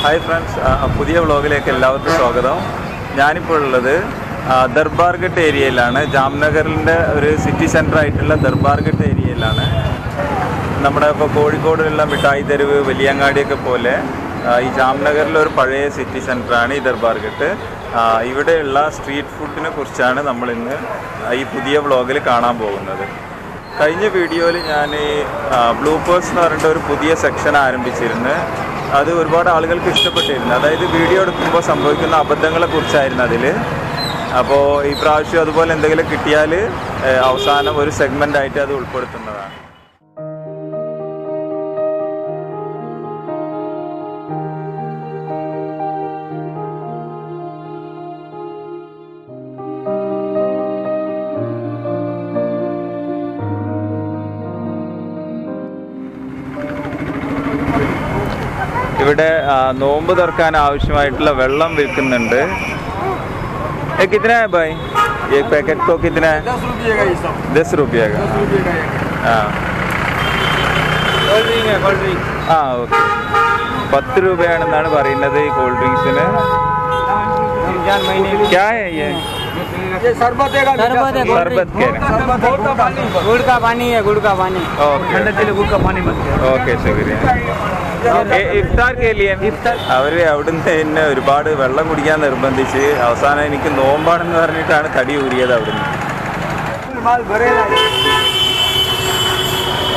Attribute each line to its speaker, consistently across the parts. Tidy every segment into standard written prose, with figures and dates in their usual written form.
Speaker 1: Hi friends, പുതിയ വ്ളോഗിലേക്ക് എല്ലാവർക്കും സ്വാഗതം. ഞാനിപ്പോൾ ഉള്ളത് ദർബാർഗട്ട് ഏരിയയിലാണ്. ജാംനഗറിൻ്റെ ഒരു സിറ്റി സെൻറ്റർ ആയിട്ടുള്ള ദർബാർഗട്ട് ഏരിയയിലാണ്. നമ്മുടെ ഇപ്പോൾ കോഴിക്കോടുള്ള മിഠായി തെരുവ്, വലിയങ്ങാടിയൊക്കെ പോലെ ഈ ജാംനഗറിലൊരു പഴയ സിറ്റി സെൻറ്ററാണ് ഈ ദർബാർഗട്ട്. ഇവിടെയുള്ള സ്ട്രീറ്റ് ഫുഡിനെ കുറിച്ചാണ് നമ്മളിന്ന് ഈ പുതിയ വ്ളോഗിൽ കാണാൻ പോകുന്നത്. കഴിഞ്ഞ വീഡിയോയിൽ ഞാൻ ബ്ലൂപ്പേഴ്സ് എന്ന് പറഞ്ഞിട്ട് ഒരു പുതിയ സെക്ഷൻ ആരംഭിച്ചിരുന്നു. അത് ഒരുപാട് ആളുകൾക്ക് ഇഷ്ടപ്പെട്ടിരുന്നു. അതായത് വീഡിയോ എടുക്കുമ്പോൾ സംഭവിക്കുന്ന അബദ്ധങ്ങളെ കുറിച്ചായിരുന്നു അതിൽ. അപ്പോൾ ഈ പ്രാവശ്യം അതുപോലെ എന്തെങ്കിലും കിട്ടിയാൽ അവസാനം ഒരു സെഗ്മെൻ്റായിട്ട് അത് ഉൾപ്പെടുത്തുന്നതാണ്. ഇവിടെ നോമ്പ് തുറക്കാൻ ആവശ്യമായിട്ടുള്ള വെള്ളം വിൽക്കുന്നുണ്ട്. कितना है भाई एक पैकेट को? कितना है? 10 रुपये का. हाँ हाँ ഓക്കെ. 10 രൂപയാണെന്നാണ് പറയുന്നത് ഈ കൂൾ ഡ്രിങ്ക്സിന്. क्या है ये?
Speaker 2: शरबत है,
Speaker 1: शरबत के
Speaker 2: गुड़ का पानी है, गुड़ का पानी. गुड़ का पानी मत.
Speaker 1: ഓക്കെ, ശുക്രിയ. ഇഫ്താർ കേലിയൻ അവർ അവിടുന്ന് എന്നെ ഒരുപാട് വെള്ളം കുടിക്കാൻ നിർബന്ധിച്ച് അവസാനം എനിക്ക് നോമ്പാണെന്ന് പറഞ്ഞിട്ടാണ് തടി ഊരിയത് അവിടുന്ന്.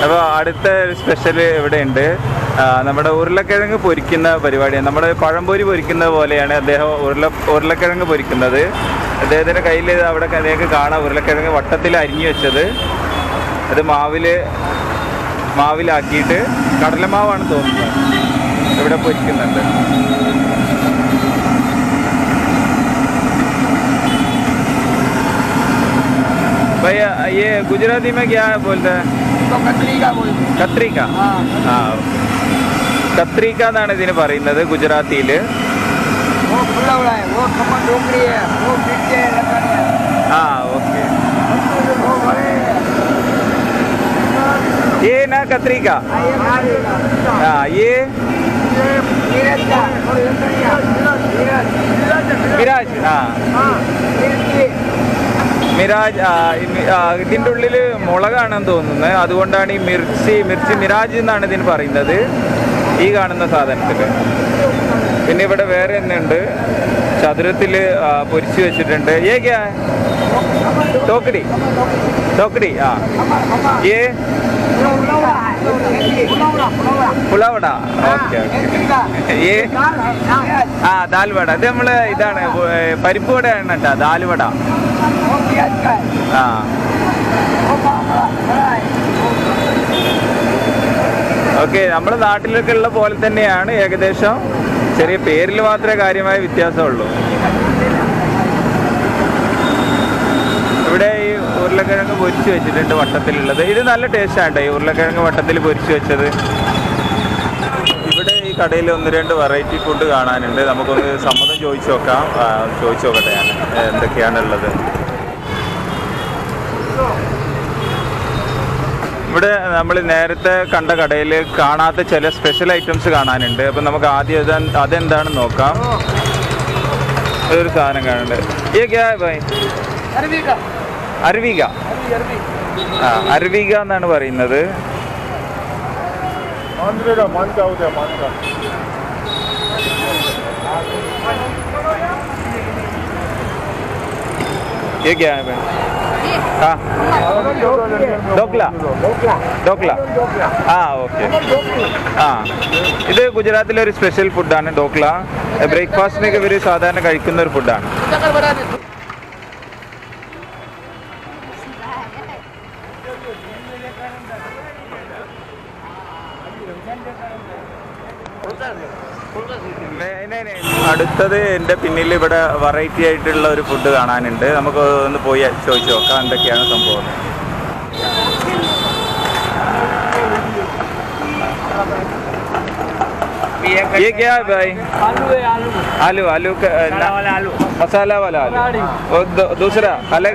Speaker 1: അപ്പോൾ അടുത്ത സ്പെഷ്യൽ ഇവിടെ ഉണ്ട്. നമ്മുടെ ഉരുളക്കിഴങ്ങ് പൊരിക്കുന്ന പരിപാടിയാണ്. നമ്മുടെ പഴംപൊരി പൊരിക്കുന്നത് പോലെയാണ് അദ്ദേഹം ഉരുളക്കിഴങ്ങ് പൊരിക്കുന്നത്. അദ്ദേഹത്തിൻ്റെ കയ്യിൽ അവിടെ നിങ്ങൾക്ക് കാണാം ഉരുളക്കിഴങ്ങ് വട്ടത്തിൽ അരിഞ്ഞു വെച്ചത്. അത് മാവിലാക്കിയിട്ട് കടലമാവാണ് തോന്നുന്നത് ഇവിടെ പൊരിക്കുന്നുണ്ട്. भैया ये गुजराती में क्या बोलते हैं?
Speaker 2: तो कतरीका बोलते हैं.
Speaker 1: കത്രിക. ആ കത്രിക എന്നാണ് ഇതിന് പറയുന്നത് ഗുജറാത്തിയിൽ. ആ ഓക്കെ. ये ना कतरीका. हाँ ये മിരാജ്. ആ മിരാജ്. ഇതിൻ്റെ ഉള്ളിൽ മുളകാണെന്ന് തോന്നുന്നത്. അതുകൊണ്ടാണ് ഈ മിർച്ചി മിരാജ് എന്നാണ് ഇതിന് പറയുന്നത് ഈ കാണുന്ന സാധനത്തിൽ. പിന്നെ ഇവിടെ വേറെ ഒന്നുണ്ട്, ചതുരത്തിൽ പൊരിച്ചു വെച്ചിട്ടുണ്ട്. ഏ ക്യാ ടോക്കടി. ആ ഏ പുലാവട. Okay okay. ഏ ആ ദാൽവട. ഇത് നമ്മൾ ഇതാണ് പരിപ്പ് വടയാണ് കേട്ടോ, ദാൽവട. ആ ഓക്കെ. നമ്മുടെ നാട്ടിലൊക്കെ ഉള്ള പോലെ തന്നെയാണ് ഏകദേശം. ചെറിയ പേരിൽ മാത്രമേ കാര്യമായ വ്യത്യാസമുള്ളൂ. ഇവിടെ ഈ ഉരുളക്കിഴങ്ങ് പൊരിച്ച് വെച്ചിട്ടുണ്ട് വട്ടത്തിലുള്ളത്. ഇത് നല്ല ടേസ്റ്റാണ് ഈ ഉരുളക്കിഴങ്ങ് വട്ടത്തിൽ പൊരിച്ച് വെച്ചത്. ഇവിടെ ഈ കടയിൽ 1-2 വെറൈറ്റി ഫുഡ് കാണാനുണ്ട്. നമുക്കൊന്ന് സമ്മതം ചോദിച്ചു നോക്കട്ടെ ഞാൻ എന്തൊക്കെയാണുള്ളത്. ഇവിടെ നമ്മൾ നേരത്തെ കണ്ട കടയിൽ കാണാത്ത ചില സ്പെഷ്യൽ ഐറ്റംസ് കാണാനുണ്ട്. അപ്പം നമുക്ക് ആദ്യം അതെന്താണെന്ന് നോക്കാം. ഒരു സാധനം കാണുന്നുണ്ട്. ഈ ക്യാ ഭായ്? അർവിക. ആ അർവിക എന്നാണ് പറയുന്നത്. ये क्या है भाई? हाँ ഡോക്ല. ആ ഓക്കെ. ആ ഇത് ഗുജറാത്തിലെ ഒരു സ്പെഷ്യൽ ഫുഡാണ് ഡോക്ല. ബ്രേക്ക്ഫാസ്റ്റിനൊക്കെ ഇവർ സാധാരണ കഴിക്കുന്ന ഒരു ഫുഡാണ്. അടുത്തത് എൻ്റെ പിന്നിൽ ഇവിടെ വെറൈറ്റി ആയിട്ടുള്ള ഒരു ഫുഡ് കാണാനുണ്ട്. നമുക്ക് ഒന്ന് പോയി ചോദിച്ചു നോക്കാം എന്തൊക്കെയാണ് സംഭവം. ये क्या है भाई? आलू मसाला वाला आलू. और दूसरा अलग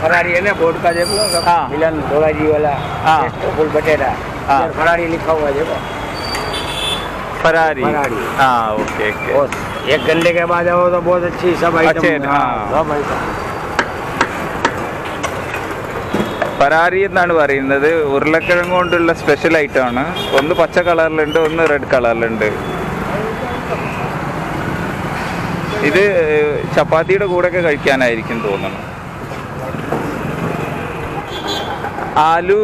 Speaker 2: फरारी है ना, बोर्ड का देखो. हाँ मिलन धोलाजी वाला. हाँ फुल बटेरा. हाँ फरारी लिखा हुआ है देखो.
Speaker 1: Ferrari
Speaker 2: Ferrari.
Speaker 1: हाँ ओके ओके
Speaker 2: और 1 घंटे के बाद आओ तो बहुत अच्छी सब
Speaker 1: अच्छे,
Speaker 2: आइटम
Speaker 1: हाँ।
Speaker 2: सब आइटम
Speaker 1: പരാരി എന്നാണ് പറയുന്നത്. ഉരുളക്കിഴങ്ങ് കൊണ്ടുള്ള സ്പെഷ്യൽ ഐറ്റം ആണ്. ഒന്ന് പച്ച കളറിലുണ്ട്, ഒന്ന് റെഡ് കളറിലുണ്ട്. ഇത് ചപ്പാത്തിയുടെ കൂടെയൊക്കെ കഴിക്കാനായിരിക്കും തോന്നുന്നു. ആലു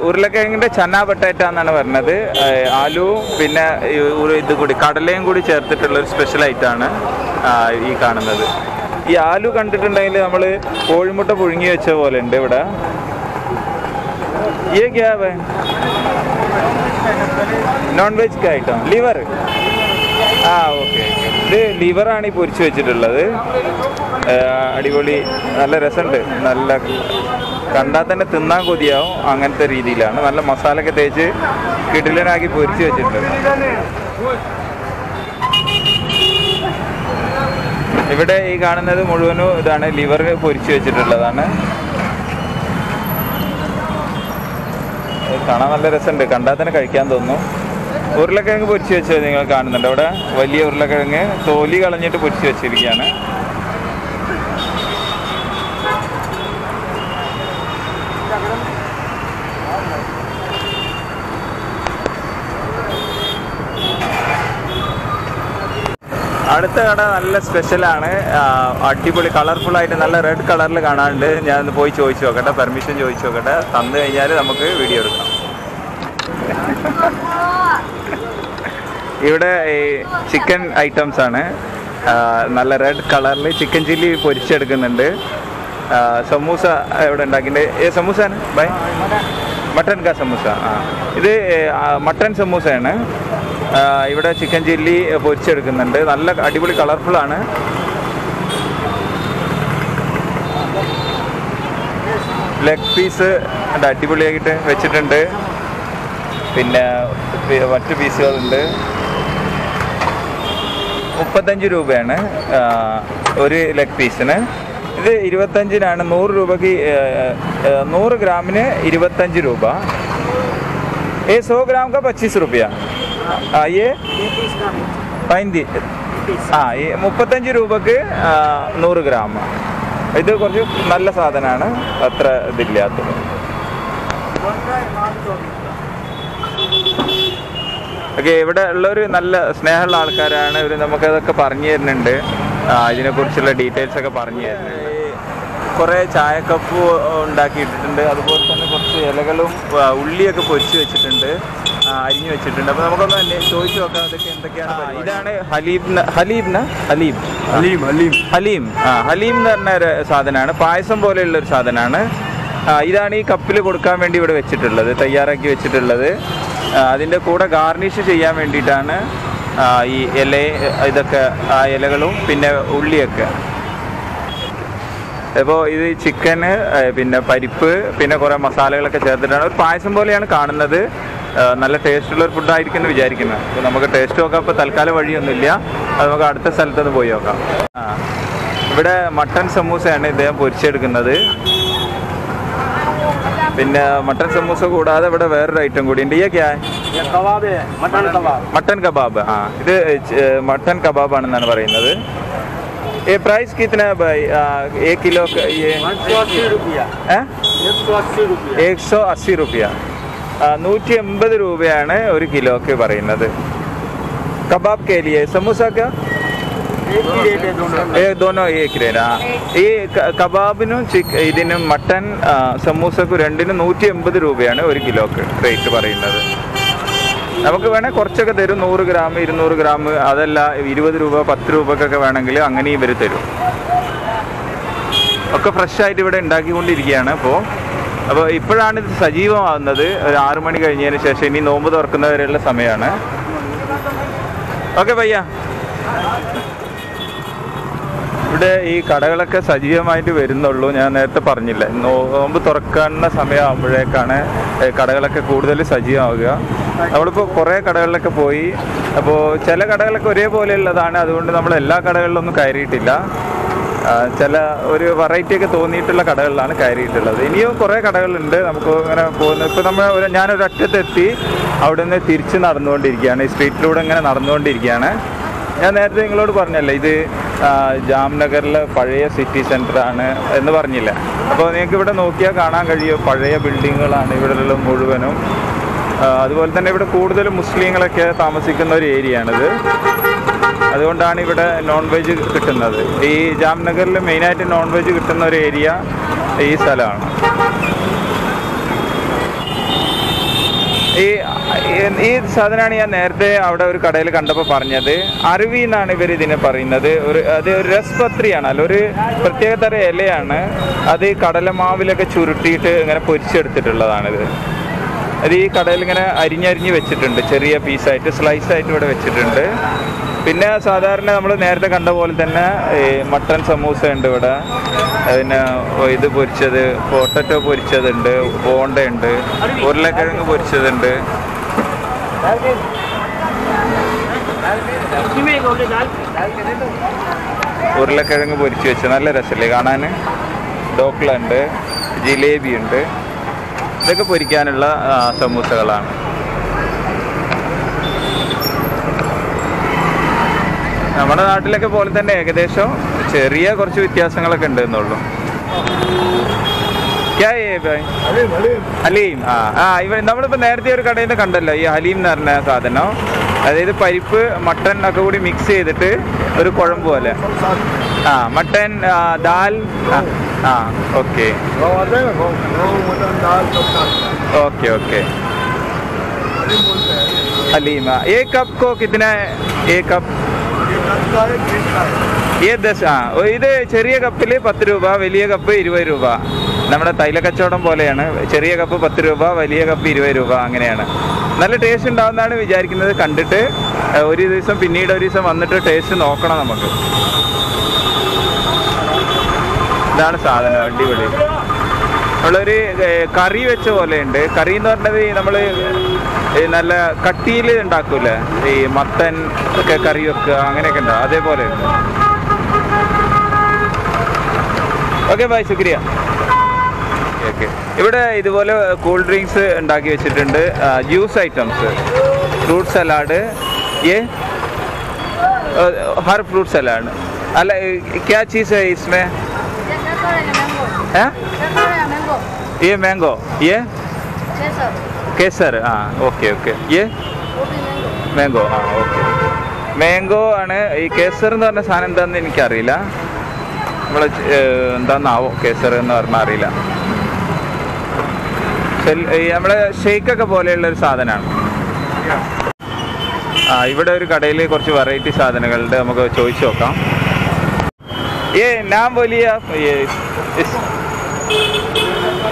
Speaker 1: ഉരുളക്കിഴങ്ങിൻ്റെ ചന ബട്ടാറ്റ എന്നാണ് പറഞ്ഞത്. ആലുവും പിന്നെ ഇത് കൂടി കടലയും കൂടി ചേർത്തിട്ടുള്ളൊരു സ്പെഷ്യൽ ഐറ്റമാണ് ഈ കാണുന്നത്. ഈ ആലു കണ്ടിട്ടുണ്ടെങ്കിൽ നമ്മൾ കോഴിമുട്ട പുഴുങ്ങി വെച്ച പോലെ ഉണ്ട് ഇവിടെ. ये क्या है? Non veg item liver. ആ ഓക്കെ ഓക്കെ. ഇത് ലിവറാണ് ഈ പൊരിച്ച് വെച്ചിട്ടുള്ളത്. അടിപൊളി, നല്ല രസമുണ്ട്. നല്ല കണ്ടാൽ തന്നെ തിന്നാൻ കൊതിയാവും, അങ്ങനത്തെ രീതിയിലാണ്. നല്ല മസാലയൊക്കെ തേച്ച് കിടിലനാക്കി പൊരിച്ച് വെച്ചിട്ടുണ്ട്. ഇവിടെ ഈ കാണുന്നത് മുഴുവനും ഇതാണ്, ലിവർ പൊരിച്ച് വെച്ചിട്ടുള്ളതാണ്. കാണാൻ നല്ല രസമുണ്ട്, കണ്ടാൽ തന്നെ കഴിക്കാൻ തോന്നുന്നു. ഉരുളക്കിഴങ്ങ് പൊരിച്ച് വെച്ചത് നിങ്ങൾ കാണുന്നുണ്ട് അവിടെ. വലിയ ഉരുളക്കിഴങ്ങ് തോലി കളഞ്ഞിട്ട് പൊരിച്ച് വെച്ചിരിക്കുകയാണ്. അടുത്ത കട നല്ല സ്പെഷ്യലാണ്, അടിപൊളി കളർഫുള്ളായിട്ട് നല്ല റെഡ് കളറിൽ കാണാനുണ്ട്. ഞാനൊന്ന് പോയി ചോദിച്ചു നോക്കട്ടെ, പെർമിഷൻ ചോദിച്ചു നോക്കട്ടെ. തന്നു കഴിഞ്ഞാൽ നമുക്ക് വീഡിയോ എടുക്കാം. ഇവിടെ ഈ ചിക്കൻ ഐറ്റംസ് ആണ്. നല്ല റെഡ് കളറിൽ ചിക്കൻ ചില്ലി പൊരിച്ചെടുക്കുന്നുണ്ട്. സമൂസ ഇവിടെ ഉണ്ടാക്കിയിട്ടുണ്ട്. സമൂസാണ് ബൈ മട്ടൻ കാ സമൂസ. ഇത് മട്ടൻ സമൂസയാണ്. ഇവിടെ ചിക്കൻ ചില്ലി പൊരിച്ചെടുക്കുന്നുണ്ട്. നല്ല അടിപൊളി കളർഫുള്ളാണ്. ലെഗ് പീസ് അടിപൊളിയായിട്ട് വെച്ചിട്ടുണ്ട്. പിന്നെ മറ്റു പീസുകളുണ്ട്. 35 രൂപയാണ് ഒരു ലെഗ് പീസിന്. ഇത് 25-നാണ്. 100 രൂപയ്ക്ക് 100 ഗ്രാമിന് 25 രൂപ. 100 ഗ്രാം का 25 रुपया. ये 35 രൂപക്ക് 100 ഗ്രാം. ഇത് കുറച്ച് നല്ല സാധനമാണ്, അത്ര ഇതില്ലാത്തത്. ഓക്കെ, ഇവിടെ ഉള്ളൊരു നല്ല സ്നേഹമുള്ള ആൾക്കാരാണ് ഇവർ. നമുക്കതൊക്കെ പറഞ്ഞു തരുന്നുണ്ട്, ഇതിനെക്കുറിച്ചുള്ള ഡീറ്റെയിൽസ് ഒക്കെ പറഞ്ഞു തരുന്നുണ്ട്. കുറേ ചായക്കപ്പ് ഉണ്ടാക്കിയിട്ടുണ്ട്. അതുപോലെ തന്നെ കുറച്ച് ഇലകളും ഉള്ളിയൊക്കെ പൊരിച്ച് വെച്ചിട്ടുണ്ട്, അരിഞ്ഞു വെച്ചിട്ടുണ്ട്. അപ്പോൾ നമുക്കൊന്ന് ചോദിച്ചു നോക്കാം അതൊക്കെ എന്തൊക്കെയാണ്. ഇതാണ് ഹലീം എന്ന് പറഞ്ഞ ഒരു സാധനമാണ്. പായസം പോലെയുള്ളൊരു സാധനമാണ്. ഇതാണ് ഈ കപ്പിൽ കൊടുക്കാൻ വേണ്ടി ഇവിടെ വെച്ചിട്ടുള്ളത്, തയ്യാറാക്കി വെച്ചിട്ടുള്ളത്. അതിൻ്റെ കൂടെ ഗാർണിഷ് ചെയ്യാൻ വേണ്ടിയിട്ടാണ് ഈ ഇതൊക്കെ, ആ ഇലകളും പിന്നെ ഉള്ളിയൊക്കെ. അപ്പോൾ ഇത് ചിക്കന്, പിന്നെ പരിപ്പ്, പിന്നെ കുറേ മസാലകളൊക്കെ ചേർത്തിട്ടാണ്. ഒരു പായസം പോലെയാണ് കാണുന്നത്. നല്ല ടേസ്റ്റുള്ളൊരു ഫുഡായിരിക്കും എന്ന് വിചാരിക്കുന്നത്. അപ്പോൾ നമുക്ക് ടേസ്റ്റ് നോക്കാം. ഇപ്പോൾ തൽക്കാലം വഴിയൊന്നുമില്ല, അത് നമുക്ക് അടുത്ത സ്ഥലത്തൊന്ന് പോയി നോക്കാം. ഇവിടെ മട്ടൻ സമൂസയാണ് ഇദ്ദേഹം പൊരിച്ചെടുക്കുന്നത്. പിന്നെ മട്ടൻ സമൂസ കൂടാതെ ഇവിടെ വേറൊരു ഐറ്റം കൂടി ഉണ്ട്. Mutton kebab. ഇത് മട്ടൻ കബാബാണെന്നാണ് പറയുന്നത്. ये प्राइस कितना है भाई? 1 किलो का ये 180 रुपया. 180 रुपया. 180 രൂപയാണ് ഒരു കിലോക്ക് പറയുന്നത്. കബാബ് के लिए समोसा क्या दोनों एक रेट. ഈ കബാബിനും ഇതിനും മട്ടൻ സമൂസക്കും രണ്ടിനും 180 രൂപയാണ് ഒരു കിലോക്ക് റേറ്റ് പറയുന്നത്. നമുക്ക് വേണേൽ കുറച്ചൊക്കെ തരും, 100 ഗ്രാം 200 ഗ്രാം, അതല്ല 20 രൂപ 10 രൂപക്കൊക്കെ വേണമെങ്കിൽ അങ്ങനെ ഇവർ തരും. ഒക്കെ ഫ്രഷായിട്ട് ഇവിടെ ഉണ്ടാക്കിക്കൊണ്ടിരിക്കുകയാണ്. അപ്പോൾ ഇപ്പോഴാണ് ഇത് സജീവമാകുന്നത്. ഒരു 6 മണി കഴിഞ്ഞതിന് ശേഷം. ഇനി നോമ്പ് തുറക്കുന്നവരെയുള്ള സമയമാണ്. ഓക്കെ ഭയ്യ. ഇവിടെ ഈ കടകളൊക്കെ സജീവമായിട്ട് വരുന്നുള്ളൂ. ഞാൻ നേരത്തെ പറഞ്ഞില്ല, നോമ്പ് തുറക്കുന്ന സമയമാകുമ്പോഴേക്കാണ് കടകളൊക്കെ കൂടുതൽ സജീവമാവുക. നമ്മളിപ്പോൾ കുറേ കടകളിലൊക്കെ പോയി. അപ്പോൾ ചില കടകളൊക്കെ ഒരേപോലെയുള്ളതാണ്, അതുകൊണ്ട് നമ്മൾ എല്ലാ കടകളിലൊന്നും കയറിയിട്ടില്ല. ചില ഒരു വെറൈറ്റി ഒക്കെ തോന്നിയിട്ടുള്ള കടകളിലാണ് കയറിയിട്ടുള്ളത്. ഇനിയും കുറേ കടകളുണ്ട് നമുക്ക് ഇങ്ങനെ പോകുന്നത്. ഇപ്പോൾ ഞാനൊരു അറ്റത്തെത്തി അവിടെ നിന്ന് തിരിച്ച് നടന്നുകൊണ്ടിരിക്കുകയാണ്. ഈ സ്ട്രീറ്റിലൂടെ ഇങ്ങനെ നടന്നുകൊണ്ടിരിക്കുകയാണ്. ഞാൻ നേരത്തെ നിങ്ങളോട് പറഞ്ഞല്ലേ ഇത് ജാംനഗറിലെ പഴയ സിറ്റി സെൻ്ററാണ് എന്ന് പറഞ്ഞില്ല. അപ്പോൾ നിങ്ങൾക്ക് ഇവിടെ നോക്കിയാൽ കാണാൻ കഴിയും പഴയ ബിൽഡിങ്ങുകളാണ് ഇവിടെയുള്ള മുഴുവനും. അതുപോലെ തന്നെ ഇവിടെ കൂടുതലും മുസ്ലിങ്ങളൊക്കെ താമസിക്കുന്ന ഒരു ഏരിയയാണിത്. അതുകൊണ്ടാണ് ഇവിടെ നോൺ വെജ് കിട്ടുന്നത്. ഈ ജാംനഗറിൽ മെയിനായിട്ട് നോൺ വെജ് കിട്ടുന്ന ഒരു ഏരിയ ഈ സ്ഥലമാണ്. ഈ സാധനമാണ് ഞാൻ നേരത്തെ അവിടെ ഒരു കടയിൽ കണ്ടപ്പോൾ പറഞ്ഞത്. അരുവി എന്നാണ് ഇവർ ഇതിനെ പറയുന്നത്. അത് ഒരു രസപത്രിയാണ്, അല്ല ഒരു പ്രത്യേക തരം ഇലയാണ്. അത് ഈ കടലമാവിലൊക്കെ ചുരുട്ടിയിട്ട് ഇങ്ങനെ പൊരിച്ചെടുത്തിട്ടുള്ളതാണിത്. അത് ഈ കടയിൽ ഇങ്ങനെ അരിഞ്ഞരിഞ്ഞ് വെച്ചിട്ടുണ്ട്, ചെറിയ പീസായിട്ട് സ്ലൈസായിട്ട് ഇവിടെ വെച്ചിട്ടുണ്ട്. പിന്നെ സാധാരണ നമ്മൾ നേരത്തെ കണ്ട പോലെ തന്നെ മട്ടൺ സമൂസ ഉണ്ട് ഇവിടെ. പിന്നെ ഇത് പൊരിച്ചത്, പൊട്ടറ്റോ പൊരിച്ചതുണ്ട്, ബോണ്ടയുണ്ട്, ഉരുളക്കിഴങ്ങ് പൊരിച്ചതുണ്ട്. ഉരുളക്കിഴങ്ങ് പൊരിച്ച് വെച്ച് നല്ല രസമല്ലേ കാണാൻ. ഡോക്ല ഉണ്ട്, ജിലേബി ഉണ്ട്. ഇതൊക്കെ പൊരിക്കാനുള്ള സമൂസകളാണ്. നമ്മുടെ നാട്ടിലൊക്കെ പോലെ തന്നെ ഏകദേശം ചെറിയ കുറച്ച് വ്യത്യാസങ്ങളൊക്കെ ഉണ്ട് എന്നുള്ളൂ. ഹലീം. നമ്മളിപ്പോൾ നേരത്തെ ഒരു കടയിൽ നിന്ന് കണ്ടല്ലോ ഈ ഹലീം എന്ന് പറഞ്ഞ സാധനം. അതായത് പരിപ്പ് മട്ടൺ ഒക്കെ കൂടി മിക്സ് ചെയ്തിട്ട് ഒരു കുഴമ്പ് പോലെ. മട്ടൺ ദാൽ. Okay okay okay. हलीम एक कप को कितना है? एक कप ये 10. ഇത് ചെറിയ കപ്പിൽ 10 രൂപ, വലിയ കപ്പ് 20 രൂപ. നമ്മുടെ തൈലക്കച്ചവടം പോലെയാണ്. ചെറിയ കപ്പ് 10 രൂപ, വലിയ കപ്പ് 20 രൂപ, അങ്ങനെയാണ്. നല്ല ടേസ്റ്റ് ഉണ്ടാവുന്നതാണ് വിചാരിക്കുന്നത് കണ്ടിട്ട്. ഒരു ദിവസം പിന്നീട് ഒരു ദിവസം വന്നിട്ട് ടേസ്റ്റ് നോക്കണം നമുക്ക്. ഇതാണ് സാധനം, അടിപൊളി. നമ്മളൊരു കറി വെച്ച പോലെ ഉണ്ട്. കറി എന്ന് പറഞ്ഞത് നമ്മൾ നല്ല കട്ടിയിൽ ഉണ്ടാക്കൂലേ, ഈ മത്തൻ ഒക്കെ കറി വെക്കുക അങ്ങനെയൊക്കെ ഉണ്ടാവും, അതേപോലെ ഉണ്ട്. ഓക്കെ ബൈ, ശുക്രിയ. ഓക്കെ. ഇവിടെ ഇതുപോലെ കൂൾ ഡ്രിങ്ക്സ് ഉണ്ടാക്കി വെച്ചിട്ടുണ്ട്, ജ്യൂസ് ഐറ്റംസ്, ഫ്രൂട്ട് സലാഡ്. हर फ्रूट सलाड अल क्या चीज़ है इसमें? ये मैंगो, ये केसर. Okay okay. ये मैंगो. ओके. മാംഗോ ആണ്. ഈ കേസർ എന്ന് പറഞ്ഞ സാധനം എന്താണെന്ന് എനിക്കറിയില്ല. നമ്മൾ എന്താണെന്നാവോ കേസർ എന്ന് പറഞ്ഞാൽ അറിയില്ല. നമ്മളെ ഷെയ്ക്കൊക്കെ പോലെയുള്ളൊരു സാധനമാണ്. ഇവിടെ ഒരു കടയിൽ കുറച്ച് വെറൈറ്റി സാധനങ്ങളുണ്ട്, നമുക്ക് ചോദിച്ചു നോക്കാം. नाम बोलिए आप. ये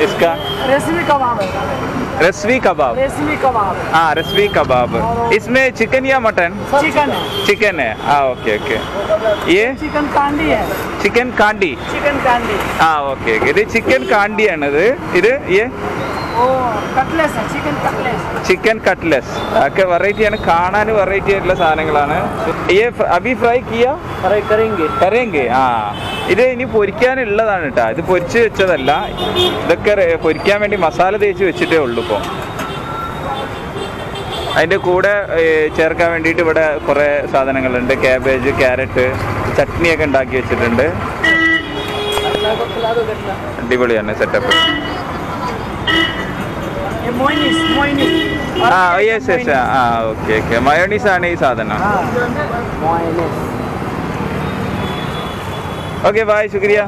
Speaker 1: इसका
Speaker 2: रेशमी कबाब है.
Speaker 1: रसवी कबाब.
Speaker 2: रेशमी कबाब.
Speaker 1: रसवी कबाब. इसमें चिकन या मटन?
Speaker 2: चिकन है.
Speaker 1: चिकन है. Okay okay. ये
Speaker 2: चिकन कांडी है.
Speaker 1: Chicken Kandi.
Speaker 2: Chicken Kandi.
Speaker 1: Okay okay. ഇത് ചിക്കൻ കാണ്ടിയാണത്. ഇത്
Speaker 2: കട്ട്ലെസ്, ചിക്കൻ കട്ട്ലെസ്.
Speaker 1: ചിക്കൻ കട്ട്ലെസ് ഒക്കെ വെറൈറ്റിയാണ്, കാണാൻ വെറൈറ്റി ആയിട്ടുള്ള സാധനങ്ങളാണ്. അഭി ഫ്രൈ കിയാ കരേങ്കെ. ഇത് ഇനി പൊരിക്കാനുള്ളതാണ് കേട്ടോ. ഇത് പൊരിച്ച് വെച്ചതല്ല, ഇതൊക്കെ പൊരിക്കാൻ വേണ്ടി മസാല തേച്ച് വെച്ചിട്ടേ ഉള്ളൂ. ഇപ്പോൾ അതിൻ്റെ കൂടെ ചേർക്കാൻ വേണ്ടിയിട്ട് ഇവിടെ കുറേ സാധനങ്ങളുണ്ട്. ക്യാബേജ്, ക്യാരറ്റ്, ചട്നിയൊക്കെ ഉണ്ടാക്കി വെച്ചിട്ടുണ്ട്. അടിപൊളിയാണ് setup. Yes yes. Okay okay. Mayonnaise ആണ് ഈ സാധനം. ഓക്കെ ബായ്, ശുക്രിയ.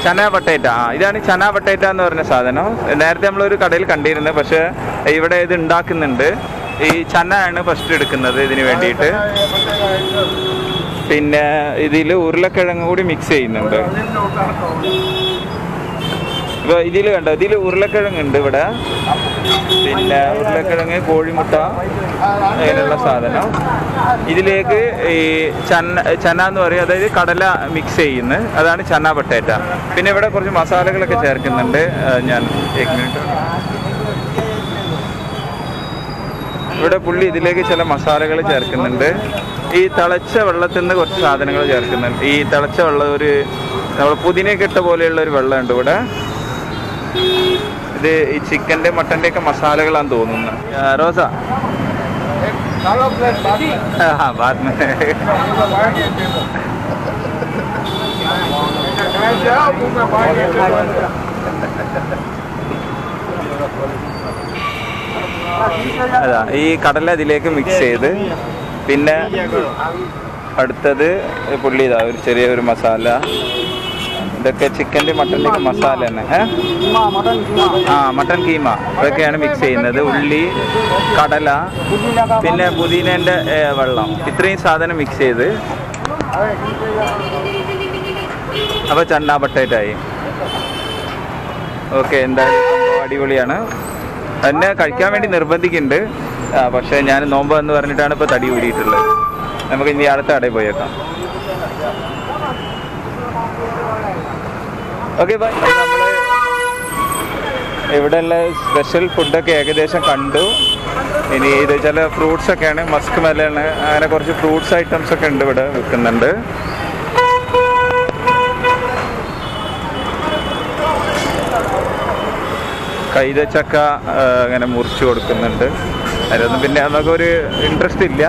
Speaker 1: ചന പട്ടേറ്റ. ഇതാണ് ചന പട്ടേറ്റ എന്ന് പറഞ്ഞ സാധനം. നേരത്തെ നമ്മളൊരു കടയിൽ കണ്ടിരുന്നത്, പക്ഷെ ഇവിടെ ഇത് ഉണ്ടാക്കുന്നുണ്ട്. ഈ ചന ആണ് ഫസ്റ്റ് എടുക്കുന്നത് ഇതിന് വേണ്ടിയിട്ട്. പിന്നെ ഇതിൽ ഉരുളക്കിഴങ്ങ് കൂടി മിക്സ് ചെയ്യുന്നുണ്ട്. ഇപ്പോൾ ഇതിൽ കണ്ടോ, ഇതിൽ ഉരുളക്കിഴങ്ങ് ഉണ്ട് ഇവിടെ. പിന്നെ ഉരുളക്കിഴങ്ങ്, കോഴിമുട്ട, അങ്ങനെയുള്ള സാധനം. ഇതിലേക്ക് ഈ ചന എന്ന് പറയും, അതായത് കടല മിക്സ് ചെയ്യുന്നത്, അതാണ് ചന പൊട്ടാറ്റ. പിന്നെ ഇവിടെ കുറച്ച് മസാലകളൊക്കെ ചേർക്കുന്നുണ്ട്. ഞാൻ 1 മിനിറ്റ്. ഇവിടെ പുള്ളി ഇതിലേക്ക് ചില മസാലകൾ ചേർക്കുന്നുണ്ട്. ഈ തിളച്ച വെള്ളത്തിൽ നിന്ന് കുറച്ച് സാധനങ്ങൾ ചേർക്കുന്നുണ്ട്. ഈ തിളച്ച വെള്ളം ഒരു നമ്മൾ പുതിനയൊക്കെ ഇട്ട പോലെയുള്ള ഒരു വെള്ളമുണ്ട് ഇവിടെ. ഇത് ഈ ചിക്കൻ്റെ മട്ടൻ്റെ ഒക്കെ മസാലകളാന്ന് തോന്നുന്നു. റോസ അതാ ഈ കടല ഇതിലേക്ക് മിക്സ് ചെയ്ത്, പിന്നെ അടുത്തത് പുള്ളി ഇതാ ഒരു ചെറിയൊരു മസാല. ഇതൊക്കെ ചിക്കൻ്റെ മട്ടൻ്റെ ഒക്കെ മസാല തന്നെ. മട്ടൻ കീമ ഇതൊക്കെയാണ് മിക്സ് ചെയ്യുന്നത്. ഉള്ളി, കടല, പിന്നെ പുതിനേൻ്റെ വെള്ളം, ഇത്രയും സാധനം മിക്സ് ചെയ്ത് അപ്പോൾ ചന്ന ബട്ടേറ്റായി. ഓക്കെ, എന്തായാലും അടിപൊളിയാണ്. എന്നെ കഴിക്കാൻ വേണ്ടി നിർബന്ധിക്കുന്നുണ്ട്. പക്ഷേ ഞാൻ നോമ്പ് എന്ന് പറഞ്ഞിട്ടാണ് ഇപ്പോൾ തടി ഊരിയിട്ടുള്ളത്. നമുക്ക് ഇനി അടുത്ത കടയിൽ പോയേക്കാം. Okay bye. നമ്മൾ ഇവിടെയുള്ള സ്പെഷ്യൽ ഫുഡൊക്കെ ഏകദേശം കണ്ടു. ഇനി ഇത് ചില ഫ്രൂട്ട്സൊക്കെയാണ്, മസ്ക് മെലണ്, അങ്ങനെ കുറച്ച് ഫ്രൂട്ട്സ് ഐറ്റംസ് ഒക്കെ ഉണ്ട് ഇവിടെ വിൽക്കുന്നുണ്ട്. കൈതച്ചക്ക അങ്ങനെ മുറിച്ച് കൊടുക്കുന്നുണ്ട്. അതിലൊന്നും പിന്നെ നമുക്കൊരു ഇൻട്രസ്റ്റ് ഇല്ല.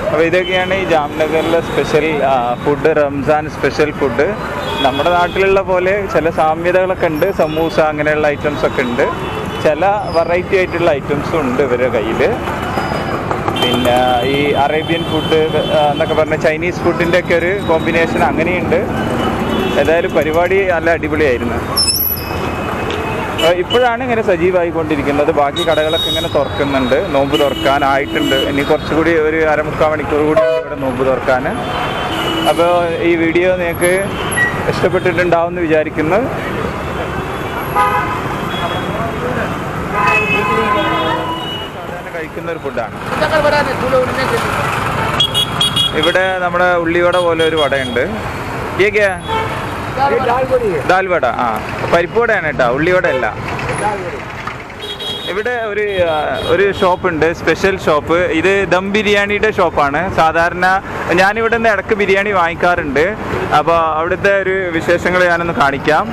Speaker 1: അപ്പോൾ ഇതൊക്കെയാണ് ഈ ജാംനഗറിലെ special food, Ramzan special food. നമ്മുടെ നാട്ടിലുള്ള പോലെ ചില സാമ്യതകളൊക്കെ ഉണ്ട്. സമൂസ അങ്ങനെയുള്ള ഐറ്റംസ് ഒക്കെ ഉണ്ട്. ചില വെറൈറ്റി ആയിട്ടുള്ള ഐറ്റംസും ഉണ്ട് ഇവരുടെ കയ്യിൽ. പിന്നെ ഈ അറേബ്യൻ ഫുഡ് എന്നൊക്കെ പറഞ്ഞ ചൈനീസ് ഫുഡിൻ്റെ ഒക്കെ ഒരു കോമ്പിനേഷൻ അങ്ങനെയുണ്ട്. ഏതായാലും പരിപാടി നല്ല അടിപൊളിയായിരുന്നു. ഇപ്പോഴാണ് ഇങ്ങനെ സജീവമായിക്കൊണ്ടിരിക്കുന്നത്. ബാക്കി കടകളൊക്കെ ഇങ്ങനെ തുറക്കുന്നുണ്ട്. നോമ്പ് തുറക്കാനായിട്ടുണ്ട്. ഇനി കുറച്ചുകൂടി ഒരു അരമുക്കാൽ മണിക്കൂർ കൂടി ഇവിടെ നോമ്പ് തുറക്കാൻ. അപ്പോൾ ഈ വീഡിയോ നിങ്ങൾക്ക് ഇഷ്ടപ്പെട്ടിട്ടുണ്ടാവും എന്ന് വിചാരിക്കുന്നു. കഴിക്കുന്ന ഒരു ഫുഡാണ്. ഇവിടെ നമ്മുടെ ഉള്ളിവട പോലെ ഒരു വടയുണ്ട്. ദാൽവട. പരിപ്പ് വടയാണ് കേട്ടോ, ഉള്ളിവട അല്ല. ഇവിടെ ഒരു ഷോപ്പുണ്ട്, സ്പെഷ്യൽ ഷോപ്പ്. ഇത് ദം ബിരിയാണിയുടെ ഷോപ്പാണ്. സാധാരണ ഞാനിവിടെ നിന്ന് ഇടയ്ക്ക് ബിരിയാണി വാങ്ങിക്കാറുണ്ട്. അപ്പോൾ അവിടുത്തെ ഒരു വിശേഷങ്ങൾ ഞാനൊന്ന് കാണിക്കാം.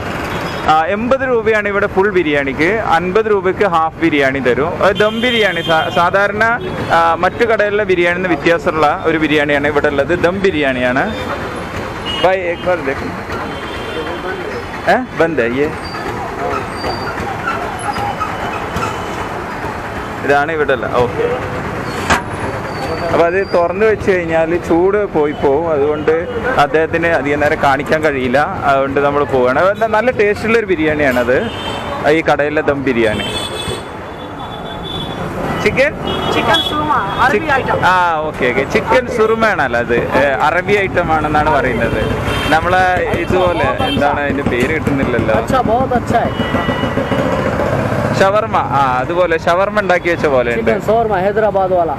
Speaker 1: 80 രൂപയാണ് ഇവിടെ ഫുൾ ബിരിയാണിക്ക്. 50 രൂപയ്ക്ക് ഹാഫ് ബിരിയാണി തരും. ദം ബിരിയാണി സാധാരണ മറ്റു കടകളിലെ ബിരിയാണിയിൽ നിന്ന് വ്യത്യാസമുള്ള ഒരു ബിരിയാണിയാണ് ഇവിടെ ഉള്ളത്. ദം ബിരിയാണിയാണ്. ഇതാണ് ഇവിടെ ഉള്ളത്. ഓക്കെ, അപ്പോൾ അത് തുറന്നു വെച്ച് കഴിഞ്ഞാൽ ചൂട് പോവും. അതുകൊണ്ട് അദ്ദേഹത്തിന് അധികം നേരം കാണിക്കാൻ കഴിയില്ല. അതുകൊണ്ട് നമ്മൾ പോവുകയാണ്. നല്ല ടേസ്റ്റുള്ളൊരു ബിരിയാണിയാണത്, ഈ കടയിലെ dum biryani. Chicken okay. Chicken സുറുമയാണല്ലോ അത്. അറബി ഐറ്റം ആണെന്നാണ് പറയുന്നത്. നമ്മളെ ഇതുപോലെ എന്താണ് അതിന്റെ പേര് കിട്ടുന്നില്ലല്ലോ. ഷവർമ. അതുപോലെ ഷവർമ ഉണ്ടാക്കി വെച്ച പോലെ ഉണ്ട്.
Speaker 2: ഹൈദരാബാദ് വാല.